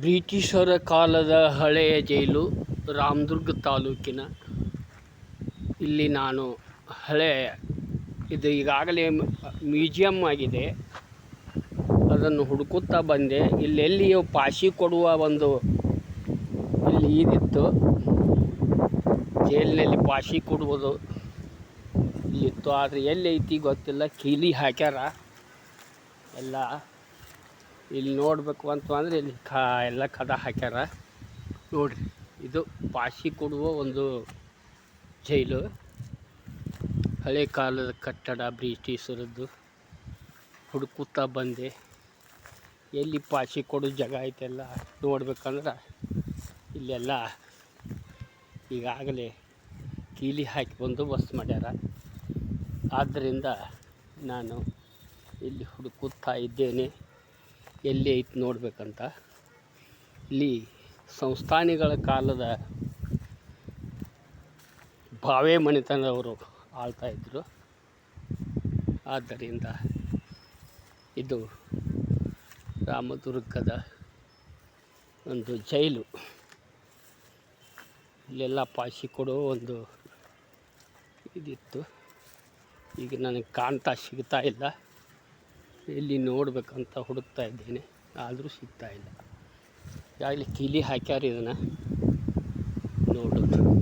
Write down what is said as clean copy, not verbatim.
ಬ್ರಿಟಿಷರ ಕಾಲದ ಹಳೆಯ ಜೈಲು, ರಾಮದುರ್ಗ ತಾಲೂಕಿನ. ಇಲ್ಲಿ ನಾನು ಇದು ಈಗಾಗಲೇ ಮ್ಯೂಸಿಯಂ ಆಗಿದೆ. ಅದನ್ನು ಹುಡುಕುತ್ತಾ ಬಂದೆ. ಇಲ್ಲೆಲ್ಲಿಯೋ ಪಾಶಿ ಕೊಡುವ ಒಂದು ಇದಿತ್ತು. ಜೈಲಿನಲ್ಲಿ ಪಾಶಿ ಕೊಡುವುದು ಇಲ್ಲಿತ್ತು. ಆದರೆ ಎಲ್ಲಿ ಐತಿ ಗೊತ್ತಿಲ್ಲ. ಕೀಲಿ ಹಾಕ್ಯಾರ ಎಲ್ಲ. ಇಲ್ಲಿ ನೋಡಬೇಕು ಅಂತಂದರೆ ಇಲ್ಲಿ ಎಲ್ಲ ಕದ ಹಾಕ್ಯಾರ ನೋಡ್ರಿ. ಇದು ಪಾಶಿ ಕೊಡುವ ಒಂದು ಜೈಲು, ಹಳೆ ಕಾಲದ ಕಟ್ಟಡ, ಬ್ರಿಟಿಷರದ್ದು. ಹುಡುಕುತ್ತಾ ಬಂದೆ. ಎಲ್ಲಿ ಪಾಶಿ ಕೊಡೋ ಜಾಗ ಐತೆಲ್ಲ ನೋಡ್ಬೇಕಂದ್ರೆ ಇಲ್ಲೆಲ್ಲ ಈಗಾಗಲೇ ಕೀಲಿ ಹಾಕಿ ಬಂದೋಬಸ್ತ್ ಮಾಡ್ಯಾರ. ಆದ್ದರಿಂದ ನಾನು ಇಲ್ಲಿ ಹುಡುಕುತ್ತಾ ಇದ್ದೇನೆ ಎಲ್ಲಿ ಐತಿ ನೋಡ್ಬೇಕಂತ. ಇಲ್ಲಿ ಸಂಸ್ಥಾನಿಗಳ ಕಾಲದ ಭಾವೆ ಮನೆತನದವರು ಆಳ್ತಾಯಿದ್ರು. ಆದ್ದರಿಂದ ಇದು ರಾಮದುರ್ಗದ ಒಂದು ಜೈಲು. ಇಲ್ಲೆಲ್ಲ ಪಾಶಿ ಕೊಡೋ ಒಂದು ಇದಿತ್ತು. ಈಗ ನನಗೆ ಸಿಗ್ತಾ ಇಲ್ಲ. ಎಲ್ಲಿ ನೋಡ್ಬೇಕಂತ ಹುಡುಕ್ತಾ ಇದ್ದೇನೆ, ಆದರೂ ಸಿಗ್ತಾ ಇಲ್ಲ. ಈಗಾಗಲೇ ಕೀಲಿ ಹಾಕ್ಯಾರ ಇದನ್ನು ನೋಡೋದು.